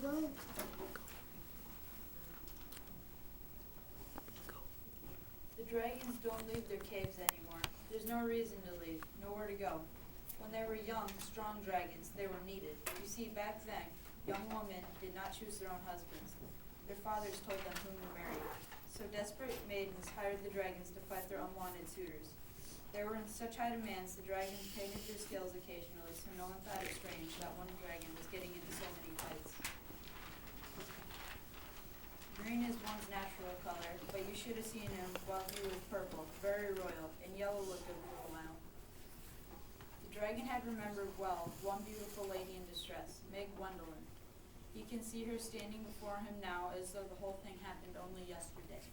road. The dragons don't leave their caves anymore. There's no reason to leave, nowhere to go. When they were young, strong dragons, they were needed. You see, back then, young women did not choose their own husbands. Their fathers told them whom to marry. So desperate maidens hired the dragons to fight their unwanted suitors. They were in such high demands, the dragons painted their scales occasionally, so no one thought it strange that one dragon was getting into so many fights. Green is one's natural color, but you should have seen him while he was purple, very royal, and yellow looked good for a while. The dragon had remembered well one beautiful lady in distress, Meg Gwendolyn. He can see her standing before him now as though the whole thing happened only yesterday.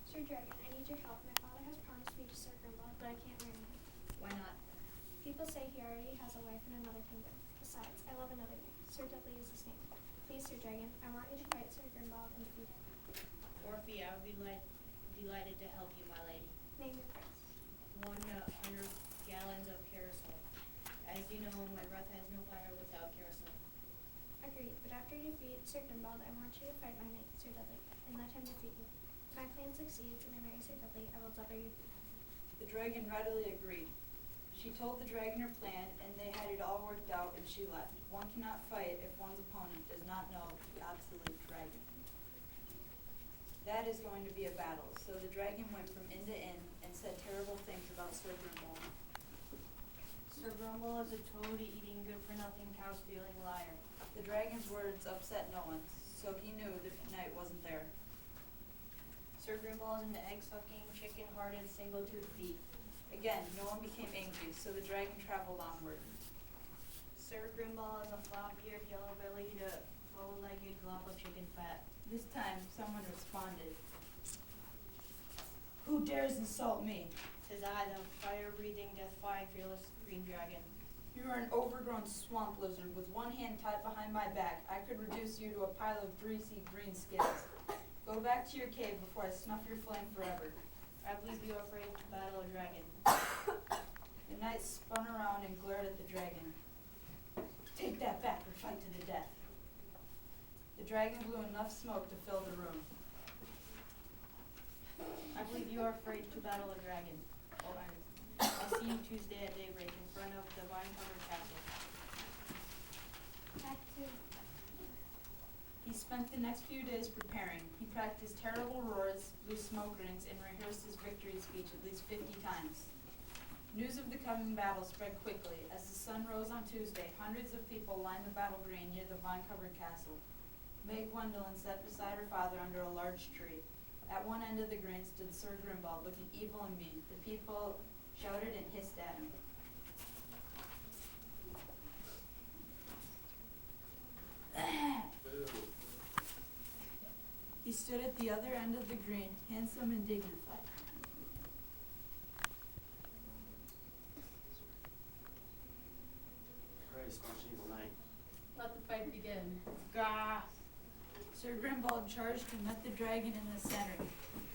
Sir Dragon, I need your help. My father has promised me to Sir Grimble, but I can't marry him. Why not? People say he already has a wife in another kingdom. Besides, I love another man. Sir Dudley is his name. Please, Sir Dragon, I want you to fight Sir Grimble and defeat him. Orphe, I would be delighted to help you, my lady. Name your price. 100 gallons of kerosene. As you know, my breath has no fire without kerosene. Agreed, but after you defeat Sir Grimble, I want you to fight my knight, Sir Dudley, and let him defeat you. If my plan succeeds and I marry Sir Dudley, I will double your fee. The dragon readily agreed. She told the dragon her plan, and they had it all worked out, and she left. One cannot fight if one's opponent does not know the obsolete dragon. That is going to be a battle, so the dragon went from inn to inn and said terrible things about Sir Grimble. Sir Grumble is a toad-eating, good-for-nothing, cow-stealing liar. The dragon's words upset no one, so he knew the knight wasn't there. Sir Grimble is an egg-sucking, chicken-hearted, single-toothed thief. Again, no one became angry, so the dragon traveled onward. Sir Grimble is a flop-eared, yellow-bellied, bow-legged glop of chicken fat. This time, someone responded. Who dares insult me? 'Tis I, the fire-breathing, death-defying, fearless green dragon. You are an overgrown swamp lizard with one hand tied behind my back. I could reduce you to a pile of greasy green skins. Go back to your cave before I snuff your flame forever. I believe you are afraid to battle a dragon. The knight spun around and glared at the dragon. Take that back or fight to the death. The dragon blew enough smoke to fill the room. I believe you are afraid to battle a dragon. Oh, I'll see you Tuesday at daybreak in front of the vine-covered castle. Act 2. He spent the next few days preparing. He practiced terrible roars, blew smoke rings, and rehearsed his victory speech at least 50 times. News of the coming battle spread quickly. As the sun rose on Tuesday, hundreds of people lined the battle green near the vine-covered castle. Meg Gwendolyn sat beside her father under a large tree. At one end of the green stood Sir Grimble, looking evil and mean. The people shouted and hissed at him. He stood at the other end of the green, handsome and dignified. Grace, much evil night. Let the fight begin. Gah! Sir Grimble charged and met the dragon in the center.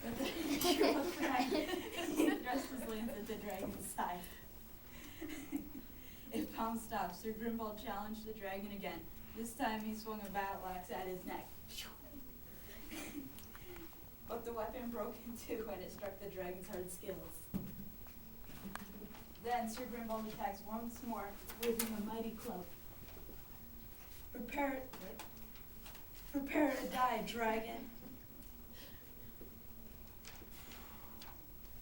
But the he looked behind he thrust his lance at the dragon's side. It bounced off. Sir Grimble challenged the dragon again. This time he swung a battle axe at his neck. But the weapon broke in two when it struck the dragon's hard scales. Then Sir Grimble attacks once more, waving a mighty club. Prepare to die, dragon.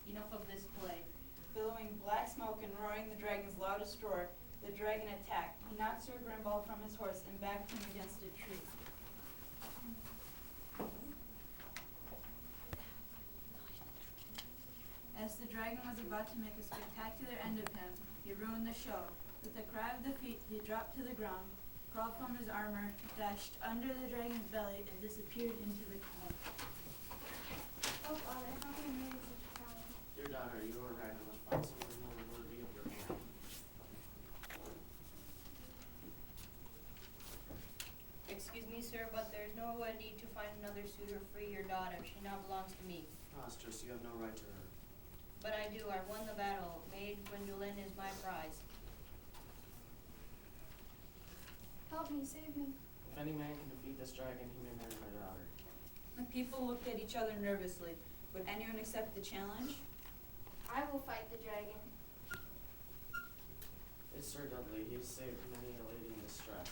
Enough of this play. Billowing black smoke and roaring the dragon's loudest roar, the dragon attacked. He knocked Sir Grimble from his horse and backed him against a tree. As the dragon was about to make a spectacular end of him, he ruined the show. With a cry of defeat, he dropped to the ground, crawled from his armor, dashed under the dragon's belly, and disappeared into the cloud. Oh, Father, how can I marry such a coward? Dear daughter, you are right. I must find someone more worthy of your hand. Excuse me, sir, but there's no need to find another suitor. Free your daughter. She now belongs to me. Mistress, you have no right to her. But I do. I won the battle. Maid Gwendolyn is my prize. Help me, save me. If any man can defeat this dragon, he may marry my daughter. The people looked at each other nervously. Would anyone accept the challenge? I will fight the dragon. It's Sir Dudley. He has saved many a lady in distress.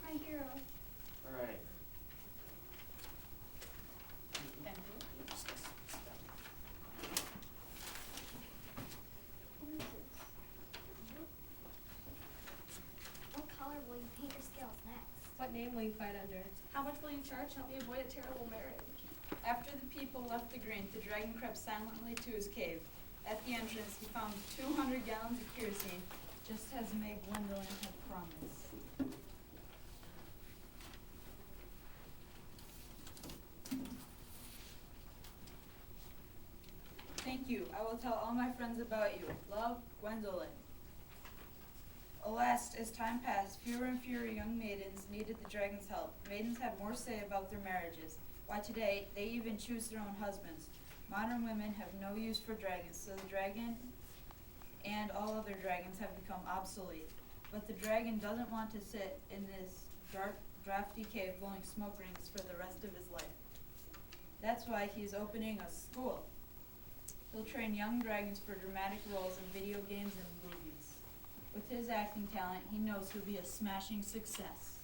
My hero. Alright. Thank you. What color will you paint your scales next? What name will you fight under? How much will you charge to help me avoid a terrible marriage? After the people left the green, the dragon crept silently to his cave. At the entrance, he found 200 gallons of kerosene, just as Meg Gwendolyn had promised. Thank you. I will tell all my friends about you. Love, Gwendolyn. Alas, as time passed, fewer and fewer young maidens needed the dragon's help. Maidens had more say about their marriages. Why, today, they even choose their own husbands. Modern women have no use for dragons, so the dragon and all other dragons have become obsolete. But the dragon doesn't want to sit in this dark, drafty cave blowing smoke rings for the rest of his life. That's why he's opening a school. He'll train young dragons for dramatic roles in video games and movies. With his acting talent, he knows he'll be a smashing success.